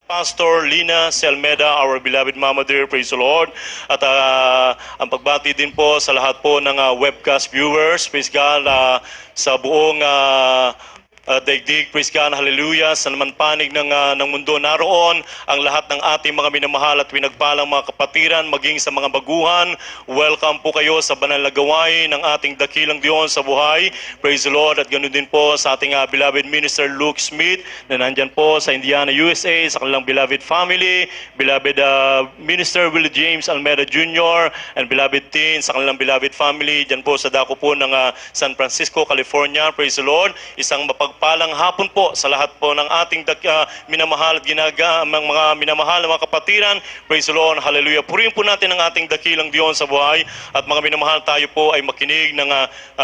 Pastor Lina Selmeda, our beloved Mama dear, praise the Lord. At ang pagbati din po sa lahat po ng webcast viewers, praise God, sa buong daigdig, praise God, hallelujah, sa naman panig ng mundo. Naroon ang lahat ng ating mga minamahal at pinagpalang mga kapatiran, maging sa mga baguhan. Welcome po kayo sa banal na gawain ng ating dakilang Diyos sa buhay. Praise the Lord. At ganoon din po sa ating beloved Minister Luke Smith na nandyan po sa Indiana, USA, sa kanilang beloved family, beloved Minister Willie James Almeida Jr., and beloved Teen sa kanilang beloved family, dyan po sa dako po ng San Francisco, California. Praise the Lord. Isang mapagpalang hapon po sa lahat po ng ating minamahal at mga minamahal na mga kapatiran. Praise the Lord. Hallelujah. Purihin po natin ang ating dakilang Diyos sa buhay, at mga minamahal, tayo po ay makinig ng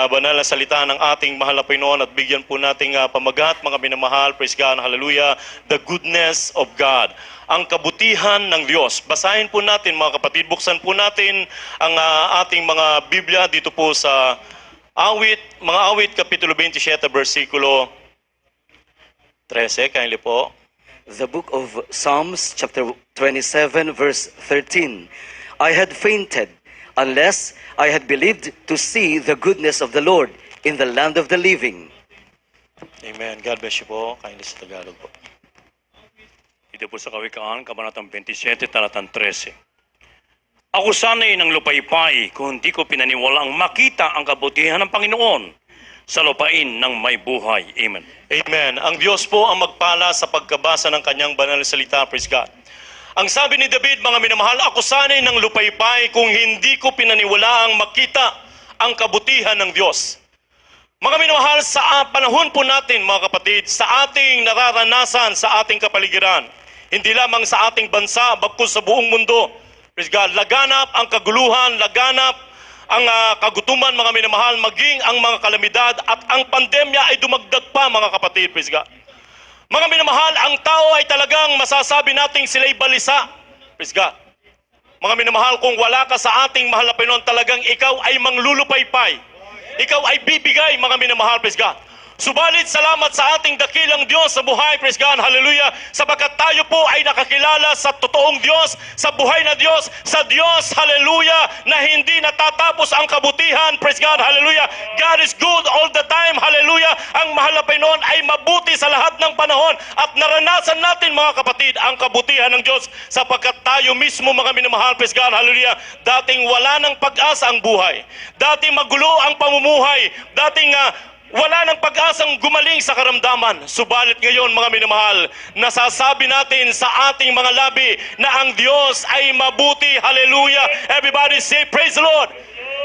banal na salita ng ating mahal na Panginoon at bigyan po nating pamagat, mga minamahal. Praise God. Hallelujah. The goodness of God. Ang kabutihan ng Diyos. Basahin po natin, mga kapatid. Buksan po natin ang ating mga Biblia dito po sa mga awit, Kapitulo 27, versikulo 13. Kindly po. The book of Psalms, chapter 27, verse 13. I had fainted unless I had believed to see the goodness of the Lord in the land of the living. Amen. God bless you po. Kindly sa Tagalog po. Ito po sa Kawikaan, Kabanatang 27, Talatang 13. Ako sana'y ng lupaypay kung hindi ko pinaniwalaang makita ang kabutihan ng Panginoon sa lupain ng may buhay. Amen. Amen. Ang Diyos po ang magpala sa pagkabasa ng kanyang banal na salita. Praise God. Ang sabi ni David, mga minamahal, ako sana'y ng lupaypay kung hindi ko pinaniwalaang makita ang kabutihan ng Diyos. Mga minamahal, sa panahon po natin, mga kapatid, sa ating nararanasan, sa ating kapaligiran, hindi lamang sa ating bansa, bagkus sa buong mundo, praise God, laganap ang kaguluhan, laganap ang kagutuman, mga minamahal, maging ang mga kalamidad, at ang pandemya ay dumagdag pa, mga kapatid, praise God. Mga minamahal, ang tao ay talagang masasabi nating sila'y balisa, praise God. Mga minamahal, kung wala ka sa ating mahal na Panginoon, talagang ikaw ay manglulupaypay. Ikaw ay bibigay, mga minamahal, praise God. Subalit, salamat sa ating dakilang Diyos sa buhay, praise God, hallelujah, sapagkat tayo po ay nakakilala sa totoong Diyos, sa buhay na Diyos, sa Diyos, hallelujah, na hindi natatapos ang kabutihan, praise God, hallelujah. God is good all the time, hallelujah. Ang mahal na Panginoon ay mabuti sa lahat ng panahon, at naranasan natin, mga kapatid, ang kabutihan ng Diyos, sapagkat tayo mismo, mga minamahal, praise God, hallelujah, dating wala ng pag-asa ang buhay, dating magulo ang pamumuhay, dating wala ng pag-asang gumaling sa karamdaman. Subalit ngayon, mga minamahal, nasasabi natin sa ating mga labi na ang Diyos ay mabuti. Hallelujah. Everybody say, praise the Lord.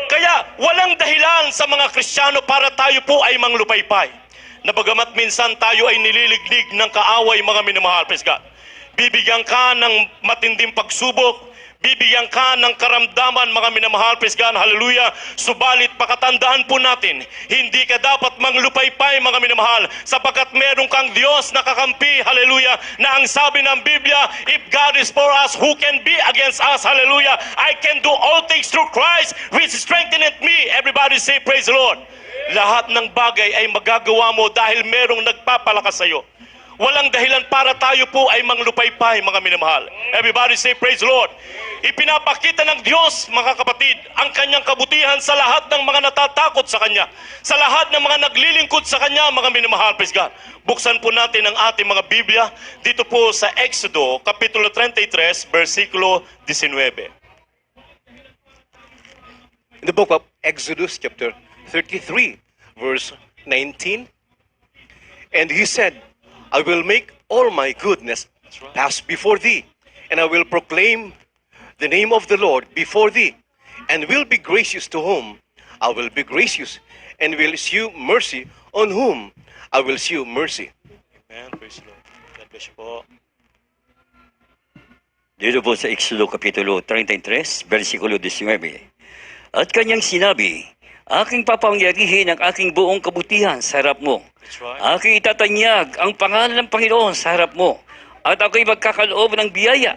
Kaya walang dahilan sa mga Kristiyano para tayo po ay manglupaypay. Na bagamat minsan tayo ay nililiglig ng kaaway, mga minamahal, praise God. Bibigyan ka ng matinding pagsubok, bibigyan ka ng karamdaman, mga minamahal, praise God, hallelujah. Subalit pakatandaan po natin, hindi ka dapat manglupaypay, mga minamahal, sapagkat meron kang Diyos na kakampi, hallelujah, na ang sabi ng Biblia, if God is for us, who can be against us, hallelujah. I can do all things through Christ, which strengtheneth me. Everybody say, praise the Lord. Lahat ng bagay ay magagawa mo dahil merong nagpapalakas sa iyo. Walang dahilan para tayo po ay manglupaypay, mga minamahal. Everybody say, praise the Lord. Ipinapakita ng Diyos, mga kapatid, ang kanyang kabutihan sa lahat ng mga natatakot sa Kanya. Sa lahat ng mga naglilingkod sa Kanya, mga minamahal, praise God. Buksan po natin ang ating mga Biblia dito po sa Exodo, Kapitulo 33, versikulo 19. In the book of Exodus, chapter 33, verse 19, and he said, I will make all my goodness pass before thee, and I will proclaim the name of the Lord before thee, and will be gracious to whom I will be gracious, and will shew mercy on whom I will shew mercy. Amen. Praise the Lord. God bless you po. Dito po sa Exodo Kapitulo 33, versikulo 19. At kanyang sinabi, aking papangyarihin ang aking buong kabutihan sa harap mo. That's right. Aking itatanyag ang pangalan ng Panginoon sa harap mo. At ako'y magkakaloob ng biyaya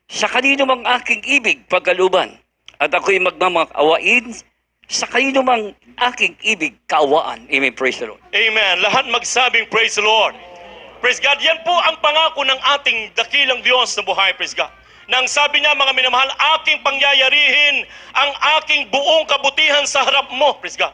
sa kanino mang aking ibig pagkaluban. At ako'y magmamakawain sa kanino mang aking ibig kaawaan. Amen. Praise the Lord. Amen. Lahat magsabing praise the Lord. Praise God, yan po ang pangako ng ating dakilang Diyos na buhay, praise God. Nang sabi niya, mga minamahal, aking pangyayarihin ang aking buong kabutihan sa harap mo, praise God.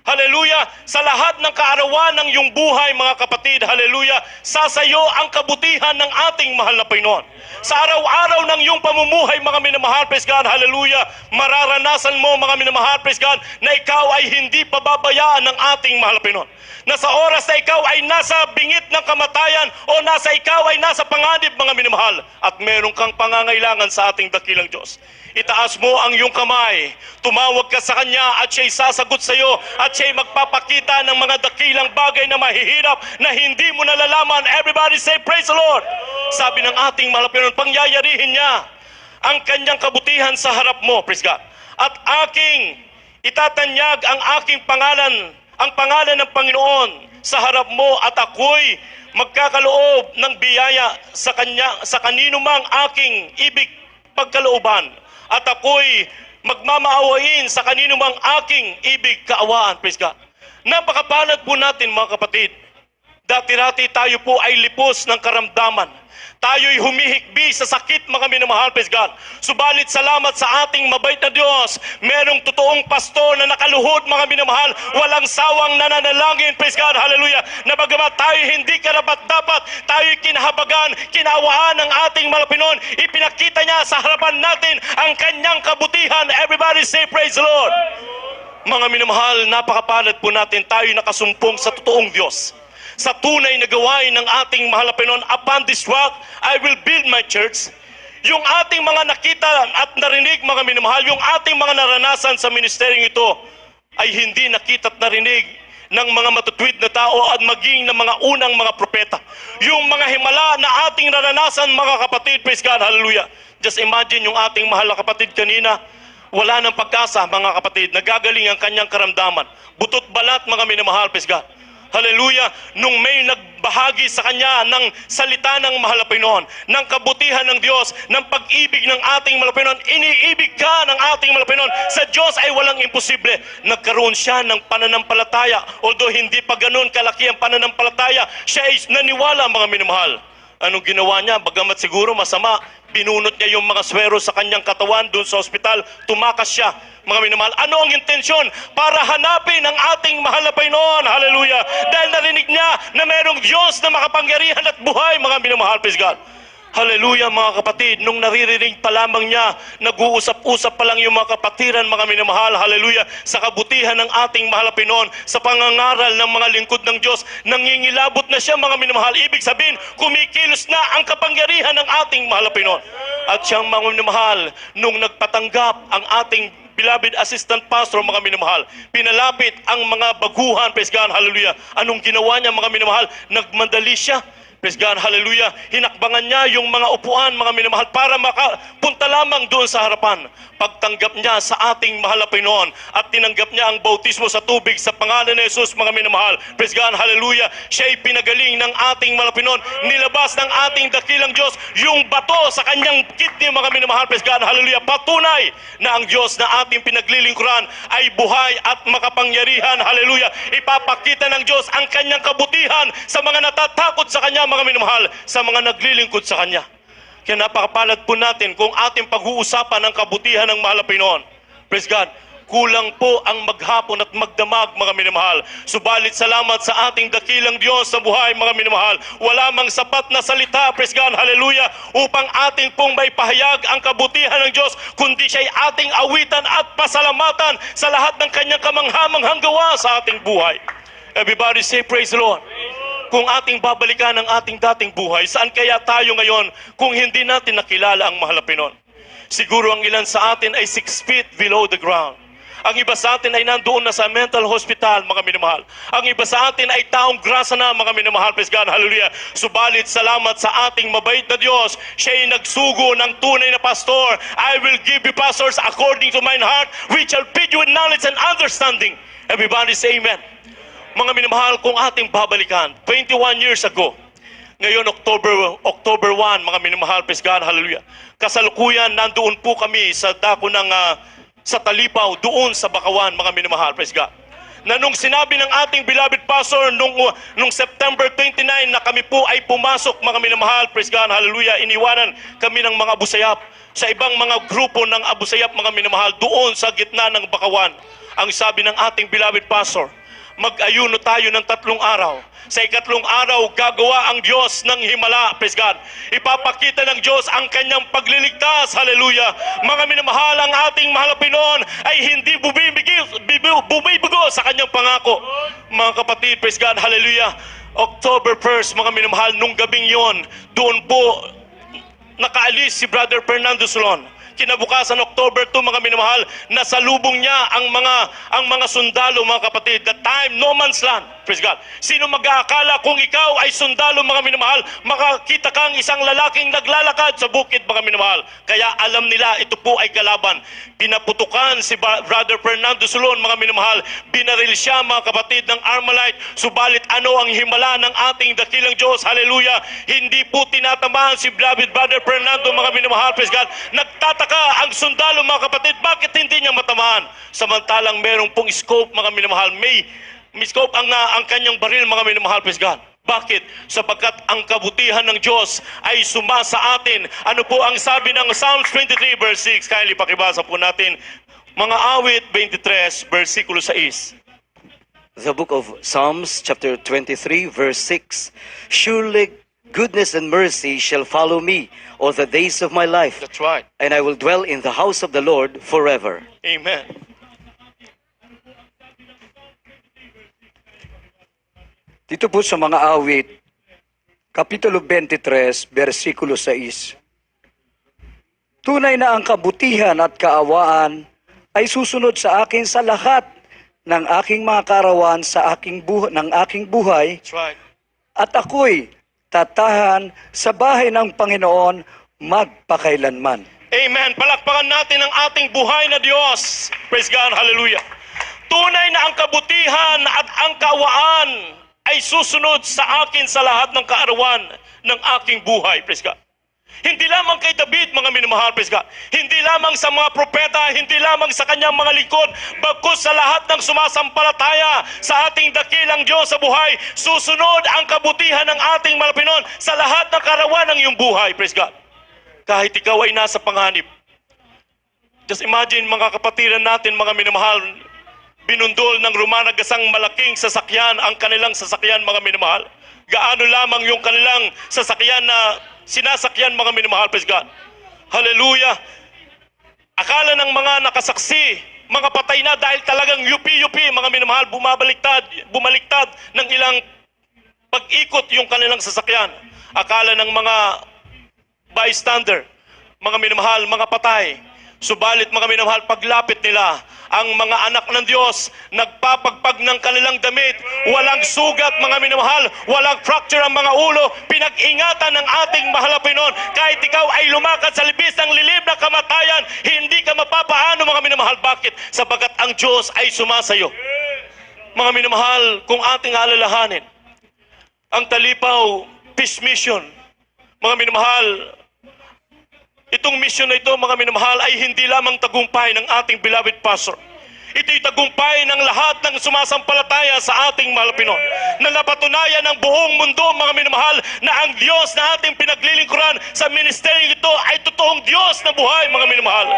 Hallelujah! Sa lahat ng kaarawan ng iyong buhay, mga kapatid, hallelujah, sasayo ang kabutihan ng ating mahal na Panginoon. Sa araw-araw ng iyong pamumuhay, mga minamahal, praise God, hallelujah, mararanasan mo, mga minamahal, praise God, na ikaw ay hindi pababayaan ng ating mahal na Panginoon. Na sa oras na ikaw ay nasa bingit ng kamatayan o ikaw ay nasa panganib, mga minamahal, at meron kang pangangailangan sa ating dakilang Diyos. Itaas mo ang iyong kamay, tumawag ka sa Kanya at siya'y sasagot sa iyo at siya'y magpapakita ng mga dakilang bagay na mahihirap na hindi mo nalalaman. Everybody say, praise the Lord! Sabi ng ating mahal na Panginoon, pangyayarihin niya ang Kanyang kabutihan sa harap mo, praise God. At aking itatanyag ang aking pangalan, ang pangalan ng Panginoon sa harap mo, at ako'y magkakaloob ng biyaya sa Kanya, sa kanino mang aking ibig pagkalooban. At ako'y magmamaawain sa kanino mang aking ibig kaawaan. Praise God. Napakapalad po natin, mga kapatid. Dati-rati tayo po ay lipos ng karamdaman. Tayo'y humihikbi sa sakit, mga minamahal, praise God. Subalit salamat sa ating mabait na Diyos, merong totoong pastor na nakaluhod, mga minamahal, walang sawang nananalangin, praise God, hallelujah, na bagamat tayo hindi karapat-dapat, tayo'y kinahabagan, kinawaan ng ating malapinon, ipinakita niya sa harapan natin ang Kanyang kabutihan. Everybody say, praise the Lord. Mga minamahal, napakapalad po natin, tayo'y nakasumpong sa totoong Diyos, sa tunay na gawain ng ating mahal na Panginoon. Upon this rock, I will build my church. Yung ating mga nakita at narinig, mga minamahal, yung ating mga naranasan sa ministeryong ito ay hindi nakita at narinig ng mga matutuwid na tao at maging ng mga unang mga propeta. Yung mga himala na ating naranasan, mga kapatid, praise God, hallelujah. Just imagine yung ating mahal na kapatid kanina, wala ng pag-asa, mga kapatid, nagagaling ang kanyang karamdaman. Butot balat, mga minamahal, praise God. Hallelujah, nung may nagbahagi sa kanya ng salita ng mahal na Panginoon, ng kabutihan ng Diyos, ng pag-ibig ng ating mahal na Panginoon, iniibig ka ng ating mahal na Panginoon, sa Diyos ay walang imposible. Nagkaroon siya ng pananampalataya, although hindi pa ganun kalaki ang pananampalataya, siya ay naniwala, mga minamahal. Anong ginawa niya? Bagamat siguro masama, binunot niya yung mga swero sa kanyang katawan doon sa ospital, tumakas siya. Mga minamahal, ano ang intensyon? Para hanapin ang ating mahal na Panginoon. Hallelujah! Dahil narinig niya na mayroong Diyos na makapangyarihan at buhay, mga minamahal, praise God. Hallelujah, mga kapatid, nung naririnig pa lamang niya, nag-uusap-usap pa lang yung mga kapatiran, mga minamahal, hallelujah, sa kabutihan ng ating mahal na Panginoon, sa pangangaral ng mga lingkod ng Diyos, nangingilabot na siya, mga minamahal. Ibig sabihin, kumikilos na ang kapangyarihan ng ating mahal na Panginoon. At siyang, mga minamahal, nung nagpatanggap ang ating beloved assistant pastor, mga minamahal, pinalapit ang mga baguhan, praise God, hallelujah. Anong ginawa niya, mga minamahal? Nagmandali siya, praise God, hallelujah. Hinakbangan niya yung mga upuan, mga minamahal, para makapunta lamang doon sa harapan. Pagtanggap niya sa ating mahal na Panginoon at tinanggap niya ang bautismo sa tubig sa pangalan ni Jesus, mga minamahal, praise God, hallelujah. Siya'y pinagaling ng ating mahal na Panginoon. Nilabas ng ating dakilang Diyos yung bato sa kanyang kidney, mga minamahal, praise God, hallelujah. Patunay na ang Diyos na ating pinaglilingkuran ay buhay at makapangyarihan, hallelujah. Ipapakita ng Diyos ang kanyang kabutihan sa mga natatakot sa kanya, mga minamahal, sa mga naglilingkod sa kanya. Kaya napakapalad po natin kung ating pag-uusapan ang kabutihan ng mahal na Panginoon. Praise God. Kulang po ang maghapon at magdamag, mga minamahal. Subalit salamat sa ating dakilang Diyos sa buhay, mga minamahal. Wala mang sapat na salita, praise God, hallelujah, upang ating pong may pahayag ang kabutihan ng Diyos, kundi siya'y ating awitan at pasalamatan sa lahat ng kanyang kamanghamanghang gawa sa ating buhay. Everybody say, praise the Lord. Kung ating babalikan ang ating dating buhay, saan kaya tayo ngayon kung hindi natin nakilala ang mahal na Panginoon? Siguro ang ilan sa atin ay 6 feet below the ground. Ang iba sa atin ay nandoon na sa mental hospital, mga minamahal. Ang iba sa atin ay taong grasa na, mga minamahal, praise God, hallelujah. Subalit salamat sa ating mabait na Diyos, siya'y nagsugo ng tunay na pastor. I will give you pastors according to mine heart, which shall feed you with knowledge and understanding. Everybody say amen. Mga minamahal, kung ating babalikan, 21 years ago, ngayon October 1, mga minamahal, praise God, hallelujah. Kasalukuyan, nandoon po kami sa dako ng sa Talipaw, doon sa Bakawan, mga minamahal, praise God. na nung sinabi ng ating beloved pastor nung September 29 na kami po ay pumasok, mga minamahal, praise God, hallelujah, iniwanan kami ng mga Abu Sayyaf sa ibang mga grupo ng Abu Sayyaf, mga minamahal, doon sa gitna ng Bakawan. Ang sabi ng ating beloved pastor, mag-ayuno tayo ng 3 araw. Sa ikatlong araw, gagawa ang Diyos ng himala, praise God. Ipapakita ng Diyos ang kanyang pagliligtas, hallelujah. Mga minamahal, ang ating mahal na Pinoon ay hindi bumibigo sa kanyang pangako. Mga kapatid, praise God, hallelujah. October 1st, mga minamahal, nung gabing yon, doon po nakaalis si Brother Fernando Solon. Kinabukasan, October 2, mga minamahal, nasalubong niya ang mga sundalo, mga kapatid. The time, no man's land. Praise God. Sino mag-aakala kung ikaw ay sundalo, mga minamahal, makakita kang isang lalaking naglalakad sa bukid, mga minamahal. Kaya alam nila, ito po ay kalaban. Pinaputukan si Brother Fernando Solon, mga minamahal. Binaril siya, mga kapatid, ng Armalite. Subalit ano ang himala ng ating dakilang Diyos? Hallelujah. Hindi po tinatamaan si Brother Fernando, mga minamahal. Praise God. Nagtataka ang sundalo, mga kapatid, bakit hindi niya matamaan? Samantalang merong pong scope, mga minamahal. May scope ang kanyang baril, mga minamahal, praise God. Bakit? Sapagkat ang kabutihan ng Diyos ay sumasa atin. Ano po ang sabi ng Psalms 23 verse 6? Kindly pakibasa po natin. Mga awit 23, versikulo 6. The book of Psalms, chapter 23, verse 6. Surely goodness and mercy shall follow me all the days of my life, That's right. and I will dwell in the house of the Lord forever. Amen. Dito po sa mga awit, Kapitulo 23, versikulo 6. Tunay na ang kabutihan at kaawaan ay susunod sa akin sa lahat ng aking mga karawan ng aking buhay, That's right. at ako'y tatahan sa bahay ng Panginoon magpakailanman. Amen. Palakpakan natin ang ating buhay na Diyos. Praise God. Hallelujah. Tunay na ang kabutihan at ang kaawaan ay susunod sa akin sa lahat ng kaarawan ng aking buhay. Praise God. Hindi lamang kay David, mga minamahal, praise God. Hindi lamang sa mga propeta, hindi lamang sa kanyang mga lingkod, bagkus sa lahat ng sumasampalataya sa ating dakilang Diyos sa buhay, susunod ang kabutihan ng ating malapinon sa lahat ng kaarawan ng iyong buhay. Praise God. Kahit ikaw ay nasa panganib. Just imagine, mga kapatiran natin, mga minamahal, binundol ng rumanagasang malaking sasakyan ang kanilang sasakyan, mga minamahal. Gaano lamang yung kanilang sasakyan na sinasakyan, mga minamahal, praise God. Hallelujah. Akala ng mga nakasaksi, mga patay na dahil talagang yupi-yupi, mga minamahal, bumaliktad ng ilang pag-ikot yung kanilang sasakyan. Akala ng mga bystander, mga minamahal, mga patay. Subalit, mga minamahal, paglapit nila, ang mga anak ng Diyos, nagpapagpag ng kanilang damit, walang sugat, mga minamahal, walang fracture ang mga ulo, pinag-ingatan ng ating mahal na Panginoon. Kahit ikaw ay lumakad sa libis ng lilib na kamatayan, hindi ka mapapaano, mga minamahal. Bakit? Sapagkat ang Diyos ay sumasayo. Mga minamahal, kung ating alalahanin, ang Talipaw Peace Mission, mga minamahal, itong mission na ito, mga minamahal, ay hindi lamang tagumpay ng ating beloved pastor. Ito'y tagumpay ng lahat ng sumasampalataya sa ating mahal na Pinoon. Na napatunayan ng buong mundo, mga minamahal, na ang Diyos na ating pinaglilingkuran sa ministeryo ito ay totoong Diyos na buhay, mga minamahal.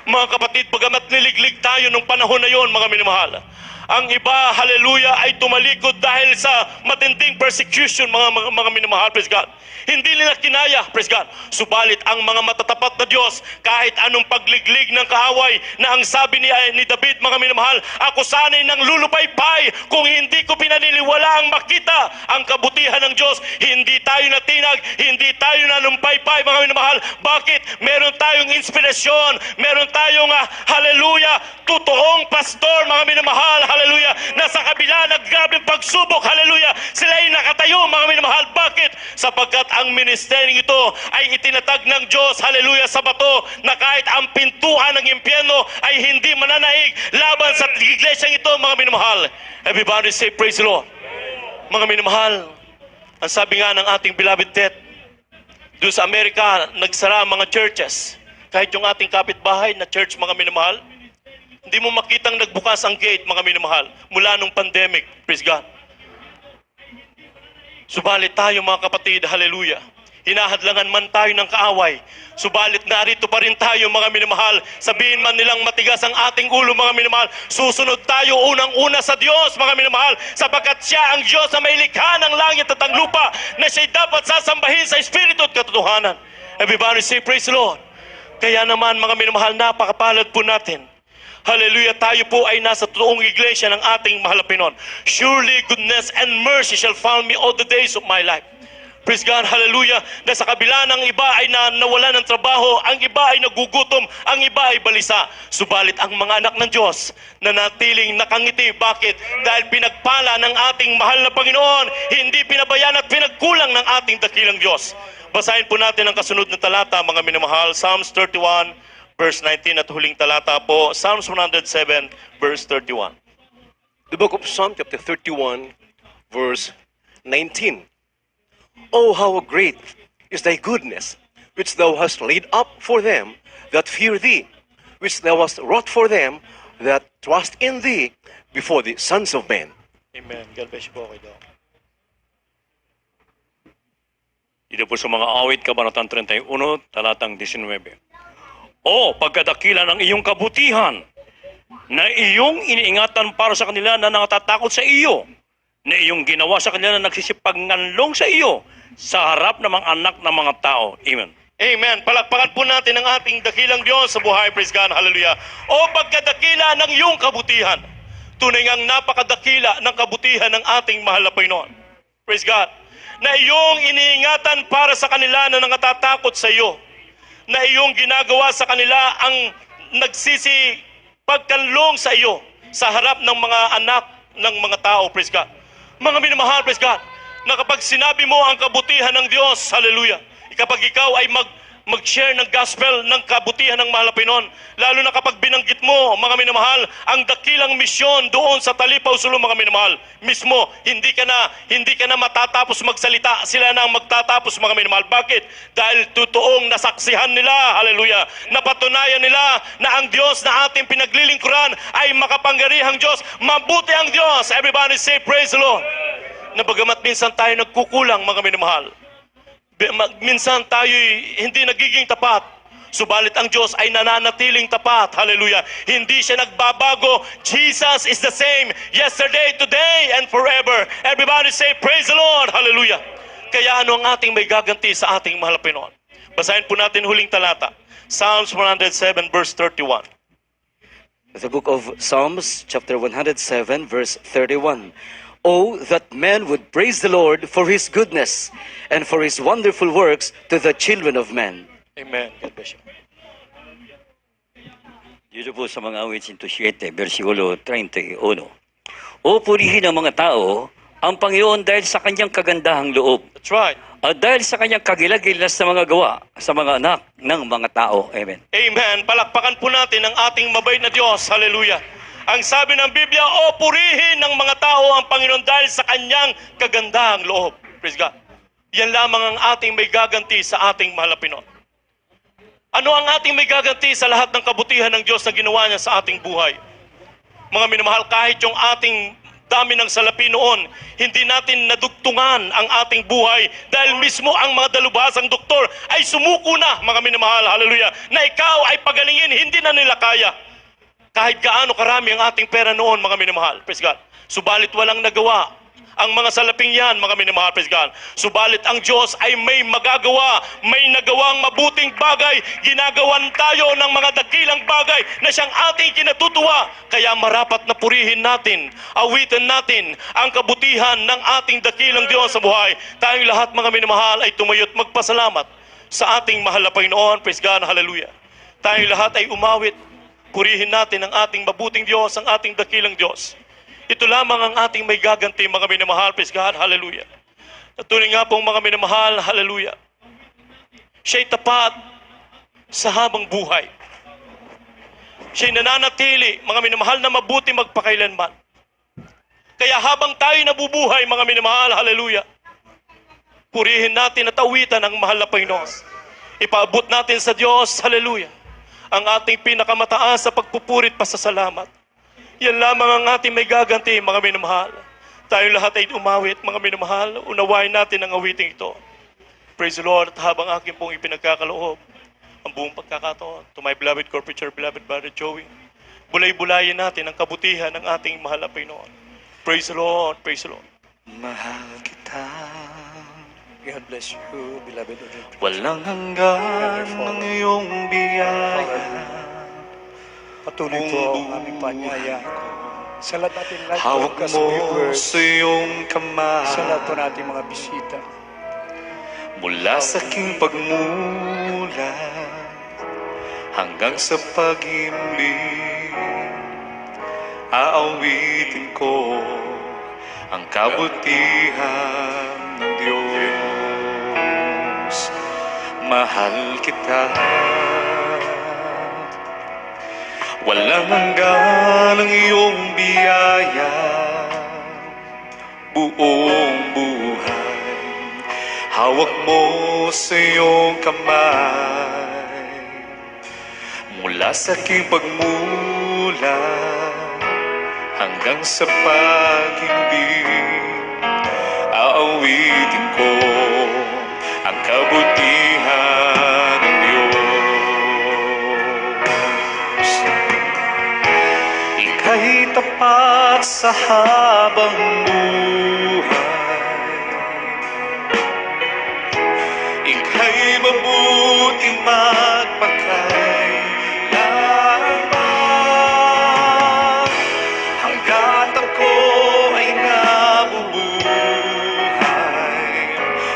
Mga kapatid, bagamat niliglig tayo nung panahon na yon, mga minamahal, ang iba, hallelujah, ay tumalikod dahil sa matinding persecution, mga minamahal, praise God. Hindi nila kinaya, praise God. Subalit ang mga matatapat na Diyos, kahit anong pagliglig ng kaaway, na ang sabi ni David, mga minamahal, ako sana'y nang lulupaypay kung hindi ko pinaniniwala ang makita ang kabutihan ng Diyos. Hindi tayo natinag, hindi tayo nalumpaypay, mga minamahal. Bakit? Meron tayong inspirasyon, meron tayong, hallelujah, totoong pastor, mga minamahal, hallelujah, na sa kabila ng grabing pagsubok, hallelujah, sila ay nakatayo, mga minamahal. Bakit? Sapagkat ang ministeryo ito ay itinatag ng Diyos, hallelujah, sa bato, na kahit ang pintuan ng impyerno ay hindi mananahig laban sa iglesyang ito, mga minamahal. Everybody say praise the Lord. Mga minamahal, ang sabi nga ng ating beloved Ted, doon sa Amerika, nagsara ang mga churches. Kahit yung ating kapitbahay na church, mga minamahal, Hindi mo makitang nagbukas ang gate, mga minamahal, mula nung pandemic. Praise God. Subalit tayo, mga kapatid, hallelujah, hinahadlangan man tayo ng kaaway, subalit narito pa rin tayo, mga minamahal. Sabihin man nilang matigas ang ating ulo, mga minamahal, susunod tayo unang-una sa Diyos, mga minamahal, sapagkat siya ang Diyos na may likha ng langit at ang lupa, na siya'y dapat sasambahin sa Espiritu at katotohanan. Everybody say, praise the Lord. Kaya naman, mga minamahal, napakapalad po natin. Hallelujah, tayo po ay nasa totoong iglesia ng ating mahal na Panginoon. Surely goodness and mercy shall follow me all the days of my life. Praise God, hallelujah, na sa kabila ng iba ay nawala ng trabaho, ang iba ay nagugutom, ang iba ay balisa. Subalit ang mga anak ng Diyos na natiling nakangiti. Bakit? Dahil pinagpala ng ating mahal na Panginoon, hindi pinabayaan at pinagkulang ng ating dakilang Diyos. Basahin po natin ang kasunod na talata, mga minamahal, Psalms 31, verse 19 at huling talata po, Psalms 107, verse 31. The book of Psalm chapter 31, verse 19. Oh, how great is thy goodness, which thou hast laid up for them that fear thee, which thou hast wrought for them that trust in thee before the sons of men. Amen. God bless you po kayo. Dito po sa mga awit, Kabanatang 31, talatang 19. O pagkadakila ng iyong kabutihan, na iyong iniingatan para sa kanila na natatakot sa iyo, na iyong ginawa sa kanila na nagsisipag-nganlong sa iyo, sa harap ng mga anak ng mga tao. Amen. Amen. Palakpakan po natin ang ating dakilang Diyos sa buhay. Praise God. Hallelujah. O pagkadakila ng iyong kabutihan. Tunay ngang napakadakila ng kabutihan ng ating mahal na Panginoon. Praise God. Na iyong iniingatan para sa kanila na nangatatakot sa iyo. Na iyong ginagawa sa kanila ang nagsisipagkanlong sa iyo sa harap ng mga anak ng mga tao. Praise God. Mga minamahal, praise God, na kapag sinabi mo ang kabutihan ng Diyos, hallelujah, kapag ikaw ay mag-share ng gospel ng kabutihan ng mahal na Panginoon, lalo na kapag binanggit mo, mga minamahal, ang dakilang misyon doon sa Talipaw Sulu, mga minamahal, mismo, hindi ka na matatapos magsalita, sila na ang magtatapos, mga minamahal. Bakit? Dahil totoong nasaksihan nila, hallelujah, napatunayan nila na ang Diyos na ating pinaglilingkuran ay makapangyarihang Diyos, mabuti ang Diyos. Everybody say, praise the Lord. Na bagamat minsan tayo nagkukulang, mga minamahal, minsan tayo hindi nagiging tapat, subalit ang Diyos ay nananatiling tapat. Hallelujah. Hindi siya nagbabago. Jesus is the same yesterday, today, and forever. Everybody say, praise the Lord. Hallelujah. Kaya ano ang ating may gaganti sa ating mahal na Panginoon? Basahin po natin huling talata. Psalms 107, verse 31. The book of Psalms, chapter 107, verse 31. Oh, that men would praise the Lord for His goodness and for His wonderful works to the children of men. Amen. God bless you. Dito po sa mga awit 107, versikulo 31. O purihin ang mga tao ang Panginoon dahil sa kanyang kagandahang loob That's right. at dahil sa kanyang kagilagilas na mga gawa sa mga anak ng mga tao. Amen. Amen. Palakpakan po natin ang ating mabait na Diyos. Hallelujah. Ang sabi ng Biblia, o purihin ng mga tao ang Panginoon dahil sa kanyang kagandahang loob. Praise God. Yan lamang ang ating may gaganti sa ating mahal na Panginoon. Ano ang ating may gaganti sa lahat ng kabutihan ng Diyos na ginawa niya sa ating buhay? Mga minamahal, kahit yung ating dami ng salapi noon, hindi natin nadugtungan ang ating buhay dahil mismo ang mga dalubhasang doktor ay sumuko na, mga minamahal, hallelujah, na ikaw ay pagalingin, hindi na nila kaya. Kahit gaano karami ang ating pera noon, mga minamahal, praise God. Subalit walang nagawa ang mga salaping yan, mga minamahal, praise God. Subalit ang Diyos ay may magagawa, may nagawang mabuting bagay, ginagawan tayo ng mga dakilang bagay na siyang ating kinatutuwa. Kaya marapat na purihin natin, awitin natin ang kabutihan ng ating dakilang Diyos sa buhay. Tayong lahat, mga minamahal, ay tumayo't magpasalamat sa ating mahal na Panginoon, praise God, hallelujah. Tayong lahat ay umawit, purihin natin ang ating mabuting Diyos, ang ating dakilang Diyos. Ito lamang ang ating may gaganti, mga minamahal, praise God, hallelujah. At tunay nga pong mga minamahal, hallelujah, siya'y tapat sa habang buhay. Siya'y nananatili, mga minamahal, na mabuti magpakailanman. Kaya habang tayo nabubuhay, mga minamahal, hallelujah, purihin natin at awitan ang mahal na Panginoon. Ipaabot natin sa Diyos, hallelujah, ang ating pinakamataas sa pagpupurit pasasalamat. Yan lamang ang ating may gaganti, mga minamahal. Tayong lahat ay umawit, mga minamahal. Unawain natin ang awiting ito. Praise the Lord. At habang aking pong ipinagkakaloob, ang buong pagkakataon, to my beloved corporate chair, beloved brother Joey, bulay-bulayin natin ang kabutihan ng ating mahal na Panginoon. Praise the Lord. Praise the Lord. Mahal kita, God bless you, beloved. walang hanggan ng iyong biyaya. Patuloy po ang aming panyaya. Sa lahat natin live Hawak broadcast mo viewers, sa iyong kamay, sa lahat po natin mga bisita. mula sa aking pagmula hanggang sa pag-ibig, aawitin ko ang kabutihan ng Diyos. Mahal kita, walang hanggan ang iyong biyaya, buong buhay. Hawak mo sa iyong kamay, mula sa aking pagmula hanggang sa pag-ibig, aawitin ko ang kabutihan ng Diyos. Ika'y tapat sa habang buhay, ika'y mabuti magpakailanman. Hanggat ako ay nabubuhay,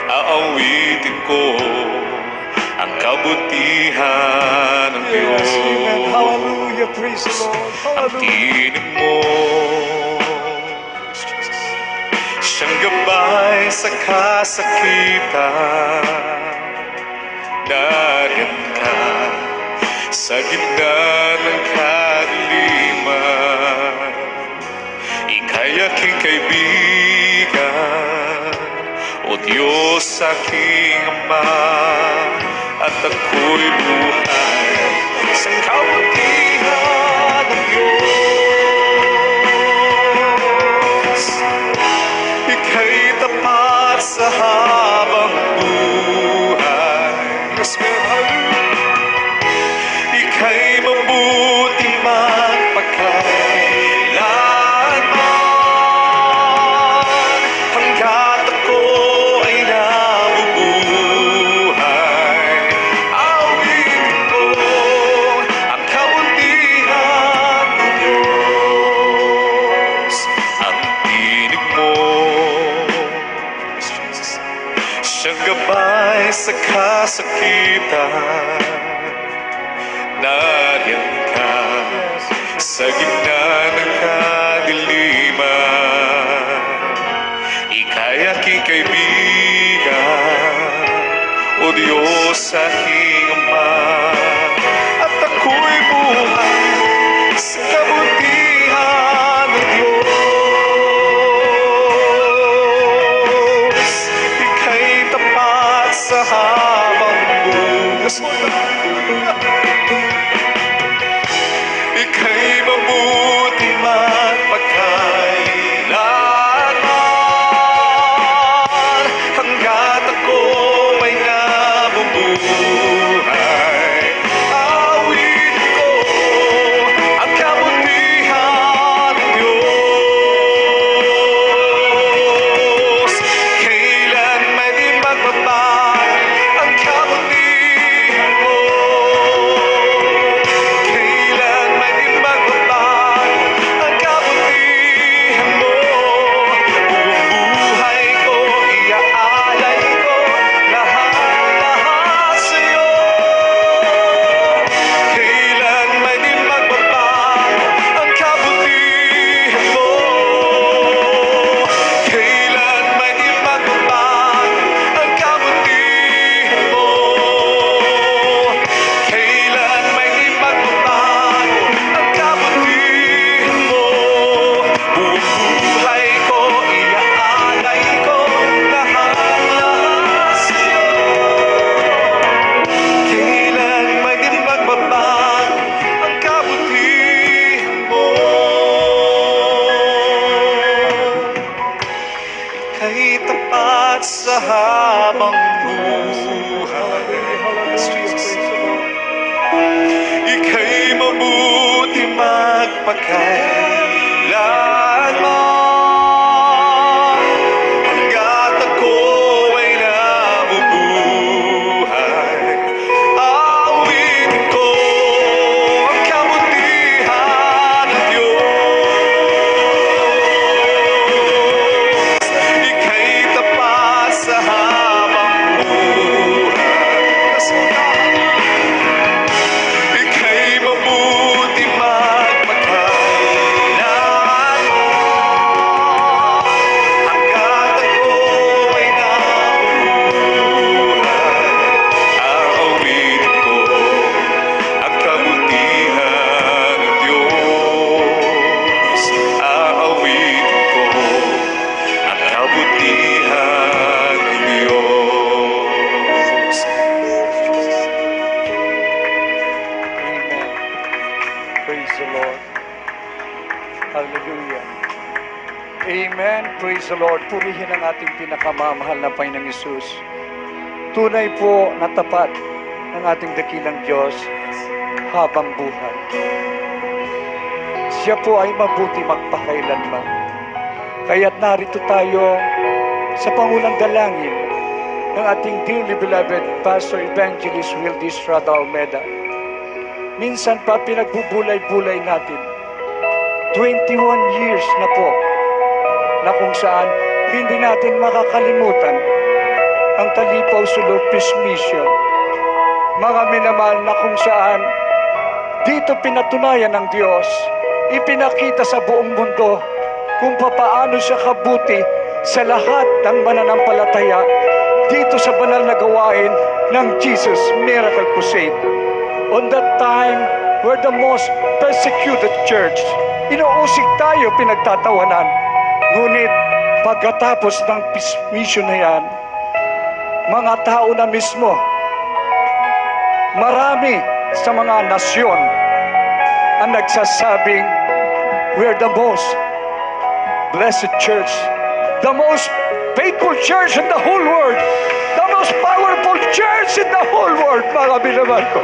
aawitin ko ang kabutihan ng Diyos. Amen. Hallelujah. Praise the Lord. Ang Hallelujah. tinig mo, siyang gabay sa kasakitan. Nariyan ka sa gitna ng kadiliman, ika'y aking kaibigan, o Diyos aking Ama, at ako'y buhay sa kabutihan ng Diyos. Ika'y tapat sa habang buhay, ika'y mabuti magpakailanman. Hanggat ako ay nabubuhay, awitin ko ang kabutihan ng Diyos. Ang tinig mo, siyang gabay sa kasakitan. Nariyan ka sa gitna ng kadiliman, ika'y aking kaibigan, o Diyos aking Ama, at ako'y buhay sa kabutihan ng Diyos. Ika'y tapat sa habang buhay, ika'y mabuti magpakailanman. Hanggat ako ay nabubuhay, awit ko ang kabutihan ng Diyos. Kailan may di magbabago ang kabutihan mo. magpakailanman. Hanggat ako ay nabubuhay, aawitin ko ang kabutihan ng Diyos. Ika'y tapat sa habang buhay. Ika'y mabuti magpakailanman. Hanggat ako ay nabubuhay, aawitin ko ang kabutihan ng Diyos. Aawitin ko ang kabutihan ng Diyos. Amen. Praise the Lord. Hallelujah. Amen. Praise the Lord. Purihin ang ating pinakamamahal na Panginoong Hesus. Tunay po na tapat ng ating dakilang Diyos habang buhay. Siya po ay mabuti magpakailanman. Kaya't narito tayo sa pangulang dalangin ng ating dearly beloved Pastor Evangelist Wildy Estrada Almeda. Minsan pa pinagbubulay-bulay natin. 21 years na po na kung saan hindi natin makakalimutan ang Talipaw Sulok Peace Mission. Mga minamahal na kung saan dito pinatunayan ng Diyos, ipinakita sa buong mundo kung papaano siya kabuti sa lahat ng mananampalataya dito sa banal na gawain ng Jesus Miracle Crusade. On that time, we're the most persecuted church. Inuusig tayo, pinagtatawanan. Ngunit pagkatapos ng peace mission na yan, mga tao na mismo, marami sa mga nasyon ang nagsasabing, we're the most blessed church, the most faithful church in the whole world, the most powerful church in the whole world, mga binamahal ko.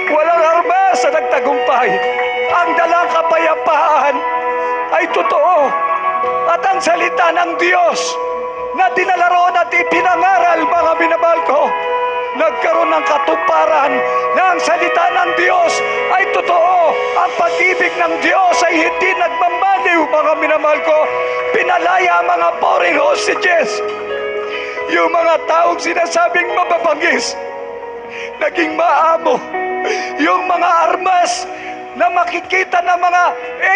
Walang armas sa nagtagumpay. Ang dalang kapayapaan ay totoo. At ang salita ng Diyos na dinala roon at ipinangaral, mga binamahal ko, nagkaroon ng katuparan na ang salita ng Diyos ay totoo. Ang pag-ibig ng Diyos ay hindi nagmamaliw, mga minamahal ko. Pinalaya ang mga foreign hostages. Yung mga taong sinasabing mababangis, naging maamo. Yung mga armas na makikita ng mga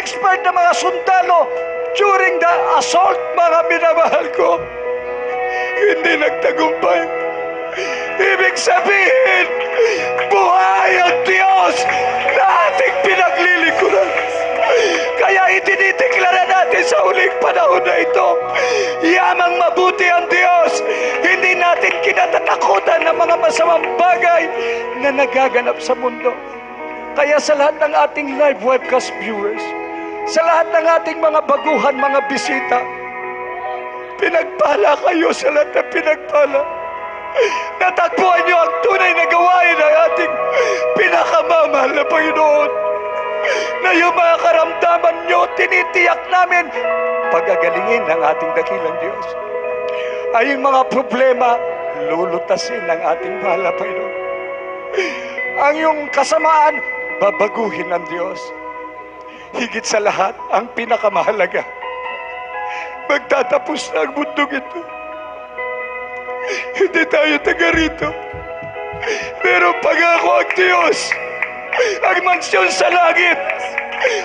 expert na mga sundalo during the assault, mga minamahal ko, hindi nagtagumpay. Ibig sabihin, buhay ang Diyos na ating pinaglilingkuran. Kaya itinitiklara natin sa huling panahon na ito, yamang mabuti ang Diyos. Hindi natin kinatatakutan ng mga masamang bagay na nagaganap sa mundo. Kaya sa lahat ng ating live webcast viewers, sa lahat ng ating mga baguhan, mga bisita, pinagpala kayo sa lahat ng pinagpala. Natagpuan niyo ang tunay na gawain ng ating pinakamamahal na Panginoon. Na yung mga karamdaman niyo, tinitiyak namin, pagagalingin ng ating dakilang Diyos. Ay yung mga problema, lulutasin ng ating mahal na Panginoon. Ang yung kasamaan, babaguhin ng Diyos. Higit sa lahat, ang pinakamahalaga, magtatapos na ang mundong ito. Hindi tayo taga rito. Pero pangako ang Diyos, ang mansyon sa langit,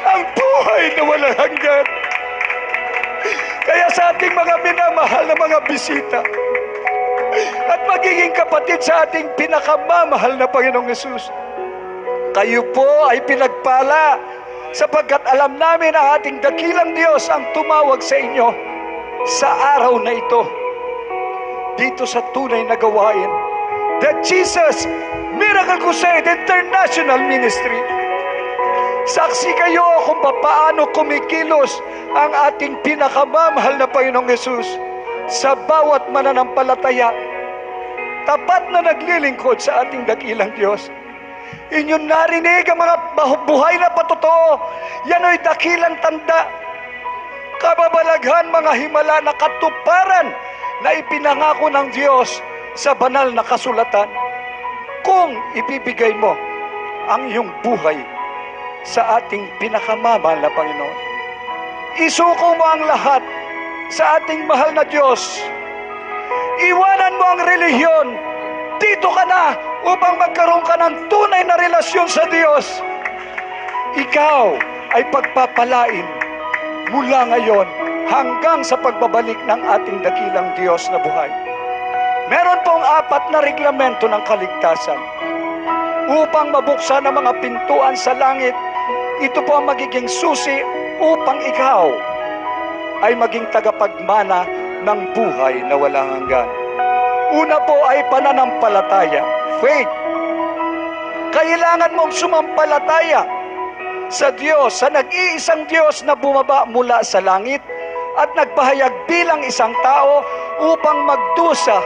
ang buhay na walang hanggan. Kaya sa ating mga minamahal na mga bisita, at magiging kapatid sa ating pinakamamahal na Panginoong Hesus, kayo po ay pinagpala sapagkat alam namin ang ating dakilang Diyos ang tumawag sa inyo sa araw na ito dito sa tunay na gawain, the Jesus Miracle Crusade International Ministry. Saksi kayo kung paano kumikilos ang ating pinakamamahal na Panginoong Hesus sa bawat mananampalataya, tapat na naglilingkod sa ating dakilang Diyos. Inyong narinig ang mga buhay na patotoo. Yan ay dakilang tanda. Kababalaghan mga himala na katuparan na ipinangako ng Diyos sa banal na kasulatan. Kung ibibigay mo ang iyong buhay sa ating pinakamamahal na Panginoon, isuko mo ang lahat sa ating mahal na Diyos. Iwanan mo ang relihiyon. Dito ka na upang magkaroon ka ng tunay na relasyon sa Diyos. Ikaw ay pagpapalain mula ngayon hanggang sa pagbabalik ng ating dakilang Diyos na buhay. Meron pong 4 na reglamento ng kaligtasan upang mabuksan ang mga pintuan sa langit. Ito po ang magiging susi upang ikaw ay maging tagapagmana ng buhay na walang hanggan. Una po ay pananampalataya, faith. Kailangan mong sumampalataya sa Diyos, sa nag-iisang Diyos na bumaba mula sa langit at nagpahayag bilang isang tao upang magdusa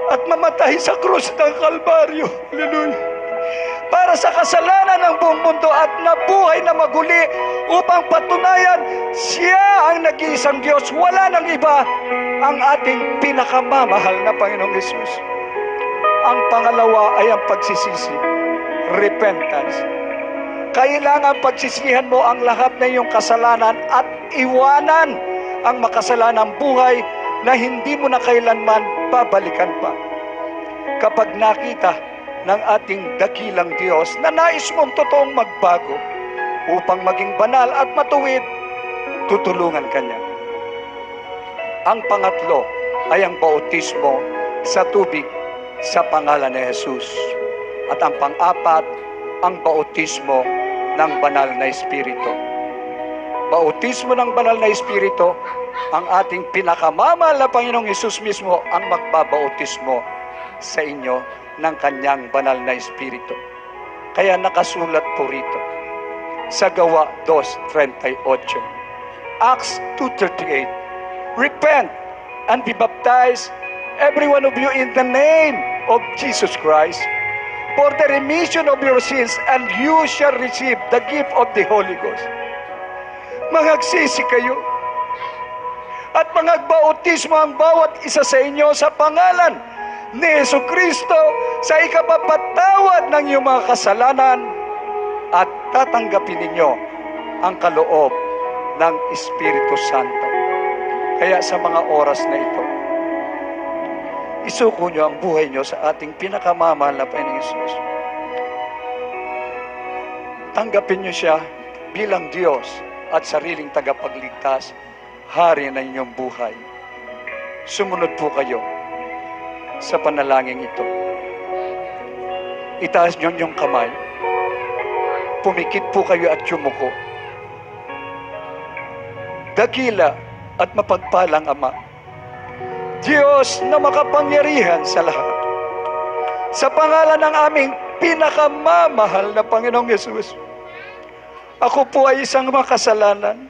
at mamatay sa krus ng Kalbaryo. Hallelujah. Para sa kasalanan ng buong mundo at nabuhay na maguli upang patunayan siya ang nag-iisang Diyos. Wala nang iba, ang ating pinakamamahal na Panginoong Hesus. Ang pangalawa ay ang pagsisisi, repentance. Kailangan pagsisihan mo ang lahat ng iyong kasalanan at iwanan ang makasalanang buhay na hindi mo na kailanman babalikan pa. Kapag nakita ng ating dakilang Diyos na nais mong totoong magbago upang maging banal at matuwid, tutulungan ka niya. Ang pangatlo ay ang bautismo sa tubig sa pangalan ni Jesus. At ang pang-apat, ang bautismo ng banal na Espiritu. Bautismo ng banal na Espiritu, ang ating pinakamamahal na Panginoong Hesus mismo ang magbabautismo sa inyo ng kanyang banal na Espiritu. Kaya nakasulat po rito sa Gawa 2:38, Acts 2:38, repent and be baptized every one of you in the name of Jesus Christ for the remission of your sins, and you shall receive the gift of the Holy Ghost. Mangagsisi kayo at mangagbautismo ang bawat isa sa inyo sa pangalan ni Jesucristo sa ikapapatawad ng iyong mga kasalanan, at tatanggapin ninyo ang kaloob ng Espiritu Santo. Kaya sa mga oras na ito, isuko nyo ang buhay nyo sa ating pinakamamahal na Panginoong Hesus. Tanggapin nyo siya bilang Diyos at sariling tagapagligtas, hari na inyong buhay. Sumunod po kayo sa panalangin ito. Itaas nyo yung kamay. Pumikit po kayo at yumuko. Dakila at mapagpalang Ama, Diyos na makapangyarihan sa lahat, sa pangalan ng aming pinakamamahal na Panginoong Hesus, ako po ay isang makasalanan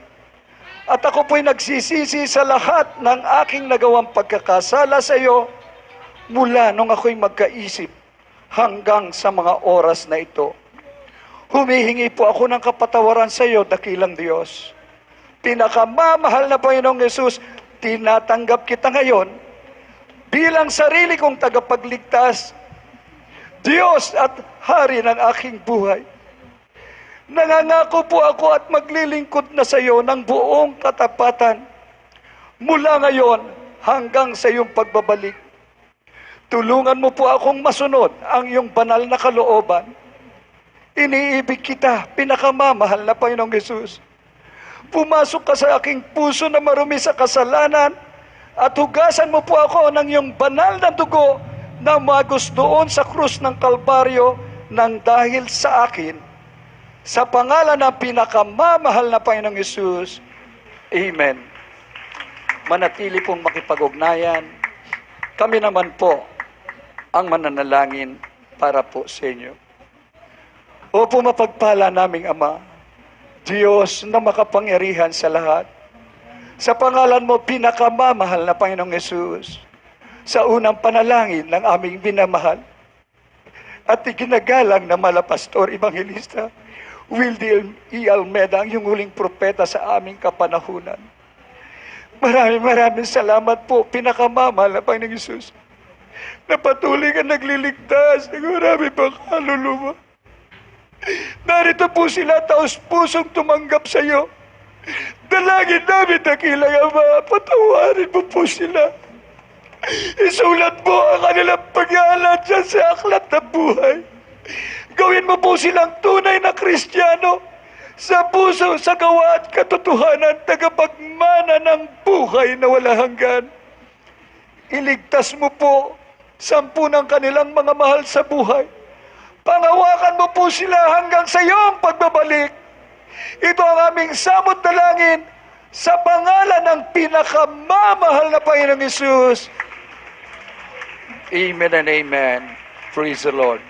at ako po ay nagsisisi sa lahat ng aking nagawang pagkakasala sa iyo mula nung ako'y magkaisip hanggang sa mga oras na ito. Humihingi po ako ng kapatawaran sa iyo, dakilang Diyos. Pinakamamahal na Panginoong Hesus, tinatanggap kita ngayon bilang sarili kong tagapagligtas, Diyos at Hari ng aking buhay. Nangangako po ako at maglilingkod na sa iyo ng buong katapatan mula ngayon hanggang sa iyong pagbabalik. Tulungan mo po akong masunod ang iyong banal na kalooban. Iniibig kita, pinakamamahal na Panginoong Hesus. Pumasok ka sa aking puso na marumi sa kasalanan at hugasan mo po ako ng iyong banal na dugo na magos doon sa krus ng Kalbaryo nang dahil sa akin. Sa pangalan ng pinakamamahal na Panginoong Hesus. Amen. Manatili pong makipag-ugnayan. Kami naman po ang mananalangin para po sa inyo. Opo, mapagpala naming Ama, Diyos na makapangyarihan sa lahat, sa pangalan mo pinakamamahal na Panginoong Hesus, sa unang panalangin ng aming binamahal, at iginagalang na malapastor, evangelista, Wildy E. Almeda, ang iyong huling propeta sa aming kapanahunan. Maraming salamat po, pinakamamahal na Panginoong Hesus, na patuloy ka nagliligtas ng marami pang kaluluwa. Narito po sila, taos pusong tumanggap sa iyo. Dalangin namin, dakilang Ama, patawarin mo po sila. Isulat mo ang kanilang pag-aalat dyan sa aklat ng buhay. Gawin mo po silang tunay na Kristiyano sa puso, sa gawa at katotohanan, tagapagmana ng buhay na wala hanggan. Iligtas mo po 10 ng kanilang mga mahal sa buhay. Pangawakan mo po sila hanggang sa iyong pagbabalik. Ito ang aming samot dalangin sa pangalan ng pinakamamahal na Panginoong Hesus. Amen and amen. Praise the Lord.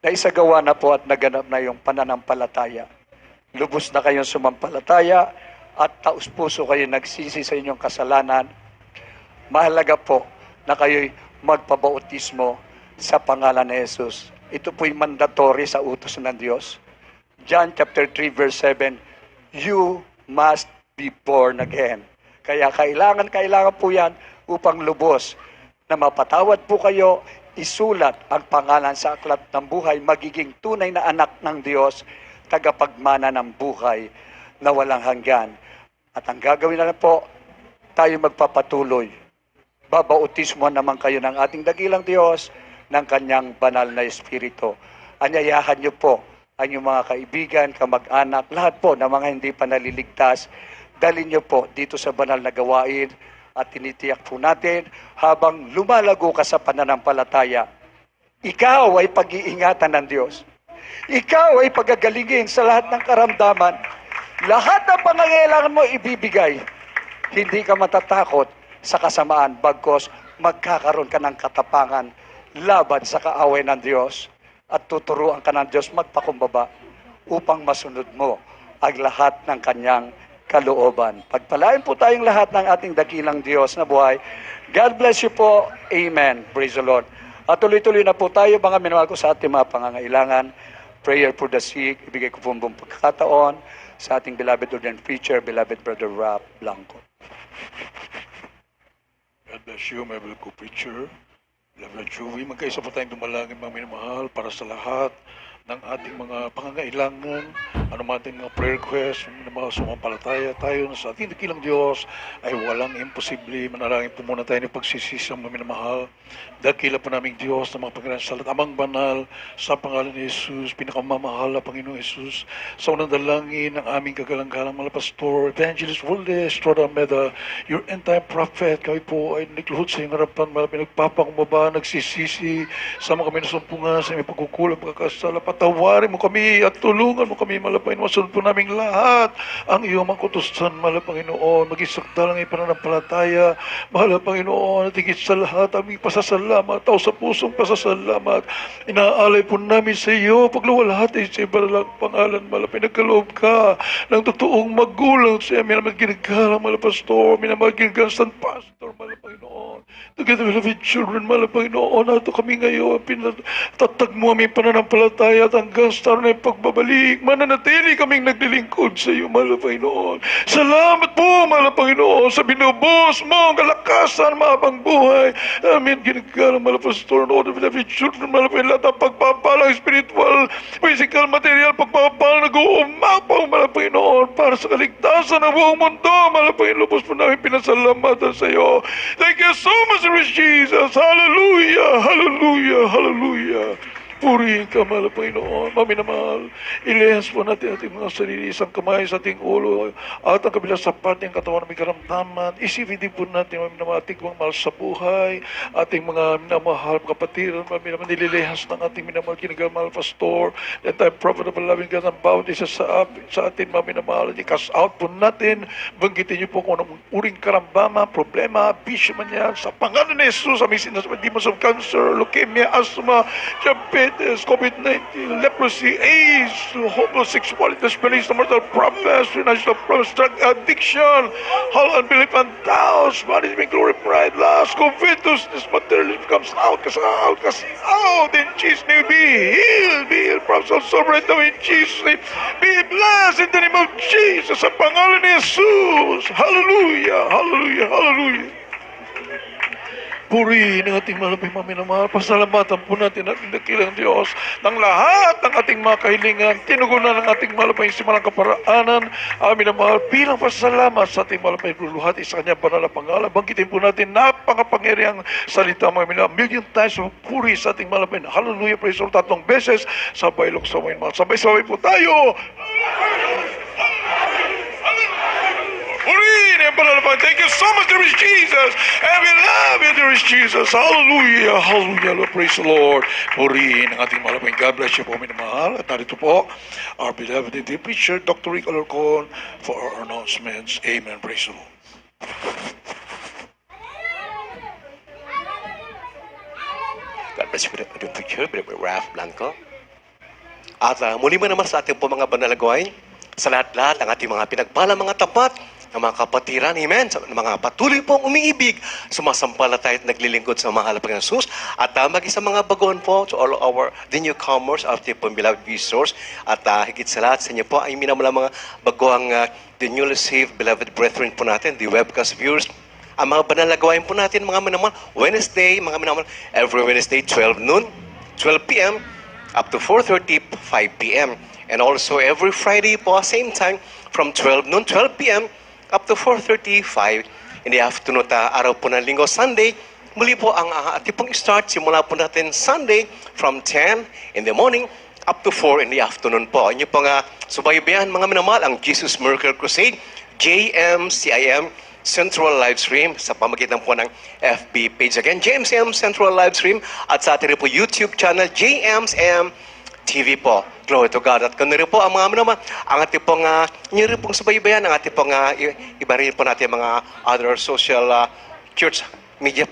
Naisagawa na po at naganap na yung pananampalataya. Lubos na kayong sumampalataya at taus-puso kayo nagsisi sa inyong kasalanan. Mahalaga po na kayo'y magpabautismo sa pangalan ni Jesus. Ito po'y mandatory sa utos ng Diyos. John chapter 3 verse 7, you must be born again. Kaya kailangan po yan upang lubos na mapatawad po kayo, isulat ang pangalan sa aklat ng buhay, magiging tunay na anak ng Diyos, tagapagmana ng buhay na walang hanggan. At ang gagawin na po, tayo magpapatuloy. Babautismo naman kayo ng ating dakilang Diyos ng kanyang banal na Espiritu. Anyayahan niyo po ang inyong mga kaibigan, kamag-anak, lahat po ng mga hindi pa naliligtas, dalhin niyo po dito sa banal na gawain at tinitiyak po natin habang lumalago ka sa pananampalataya, ikaw ay pag-iingatan ng Diyos. Ikaw ay pagagalingin sa lahat ng karamdaman. Lahat ng pangangailangan mo ibibigay. Hindi ka matatakot sa kasamaan, bagkos magkakaroon ka ng katapangan laban sa kaaway ng Diyos at tuturuan ka ng Diyos magpakumbaba upang masunod mo ang lahat ng kanyang kalooban. Pagpalain po tayong lahat ng ating dakilang Diyos na buhay. God bless you po. Amen. Praise the Lord. At tuloy-tuloy na po tayo, mga minamahal ko sa ating mga pangangailangan. Prayer for the sick. Ibigay ko po ang buong pagkakataon sa ating beloved ordained preacher, beloved Brother Rap Blanco. God bless you, my beloved co-preacher. Beloved Joey, magkaisa po tayong dumalangin, mga minamahal, para sa lahat ng ating mga pangangailangan, ano man ating mga prayer request, mga sumampalataya tayo na sa ating dakilang Diyos ay walang imposible. Manalangin po muna tayo ng pagsisisang mga minamahal. Dakila po naming Diyos na mga Panginoon salat, amang banal sa pangalan ni Jesus, pinakamamahal na Panginoon Jesus, sa unang dalangin ng aming kagalang-galang mga pastor, Evangelist Wilde Estrada Almeda, your end-time prophet, kami po ay nagluhod sa iyong harapan, mga pinagpapakumbaba, nagsisisi sa mga minasumpungan, sa aming pagkukulang, pagkakasala. Patawarin mo kami at tulungan mo kami, malapangin, masunod po naming lahat ang iyong mga kutusan, malapanginoon, mag-isakdalang ipananampalataya, malapanginoon, at higit sa lahat, aming pasasalamat, tao sa pusong pasasalamat, inaalay po namin sa iyo, pagluwalhati sa ibalang pangalan, malapang nagkaloob ka ng totoong magulang sa amin, na magginagalang, malapastor, minamagginagalang stand pastor, malapanginoon, together with the children, malapanginoon, ato kami ngayon, pinatatag mo aming pananampalataya, at hanggang sa na yung pagbabalik, mananatili kaming naglilingkod sa iyo, mahal na Panginoon. Salamat po, mahal na Panginoon, sa binubos mo, ang kalakasan, mahabang buhay. Amen, ginagalang, mahal na Pastor, Lord of every children, mahal na Panginoon, lahat ng pagpapalang spiritual, physical, material, pagpapalang nag-uumapaw, mahal na Panginoon, para sa kaligtasan ng buong mundo, mahal na Panginoon, lubos po namin pinasalamatan sa iyo. Thank you so much, Lord Jesus. Hallelujah, hallelujah, hallelujah. Purihin ka, mahal na Panginoon. Maminamahal, ilihas po natin ating mga sarili, isang kamay sa ating ulo, at ang kabilang sapat ng katawan na may karamdaman. Isipin din po natin, maminamahal, ating mga mahal sa buhay, ating mga minamahal kapatid, maminamahal, nililihas ng ating minamahal, kinagamahal pastor, that time prophet of loving God, ang bawat isa sa atin, maminamahal, i-cast out po natin, banggitin niyo po kung anong uring karambama, problema, bisyo man yan, sa pangalan ni Jesus, aming sinasabi, demons of cancer, leukemia, asthma, diabetes, diabetes, COVID-19, leprosy, AIDS, homosexuality, spelling, mortal problems, financial problems, drug addiction, all unbelief and doubts, management, glory, pride, lust, covetousness, materialism comes out, in Jesus' name, be healed from soul right now in Jesus' name, be blessed in the name of Jesus, sa pangalan ni Jesus. Hallelujah, hallelujah, hallelujah. Purihin ang ating malapit minamahal. Pasalamatan po natin ang dakilang Diyos ng lahat ng ating mga kahilingan. Tinugunan ng ating malapit simalang kaparaanan. Amin na mahal bilang pasalamat sa ating malapit luluhati sa kanyang banal na pangalan. Banggitin po natin napakapangyarihang salita mga minamahal. Million times of puri sa ating malapit. Hallelujah, praise the Lord. 3 beses. Sabay lok sa mga mahal. Sabay-sabay po tayo. Thank you so much, dear Jesus. And we love you, dear Jesus. Hallelujah, hallelujah. Lord, praise the Lord. Purihin ang ating malapit. God bless you po, minamahal. At narito po, our beloved dear preacher, Dr. Rick Alarcon, for our announcements. Amen. Praise the Lord. God bless you, dear preacher, Brother Ralph Blanco. At muli mo naman sa ating po mga banal na gawain, sa lahat-lahat ang ating mga pinagpala, mga tapat, ng mga kapatiran, amen, sa mga patuloy pong umiibig, sumasampalataya at naglilingkod sa mahal na Panginoon Jesus, at maging sa mga baguhan po, to all our the newcomers, our tipong beloved visitors, at higit sa lahat sa inyo po, ay minamala mga baguhang the newly saved beloved brethren po natin, the webcast viewers, ang mga banal na gawain po natin, mga minamahal, Wednesday, mga minamahal, every Wednesday, 12 noon, 12 p.m., up to 4:30, 5 p.m., and also every Friday po, same time, from 12 noon, 12 p.m., up to 4:35 in the afternoon, araw po ng linggo, Sunday. Muli po ang ating pong start, simula po natin Sunday from 10 in the morning up to 4 in the afternoon po. Inyo pong subaybayan mga minamahal, ang Jesus Miracle Crusade, JMCIM Central Livestream sa pamagitan po ng FB page. Again, JMCM Central Livestream, at sa ating po YouTube channel, JMCM TV po. Glory to God. At kung rin po ang mga naman, ang ating pong, nyo rin pong subaybayan, ang ating pong, iba rin po natin mga other social church media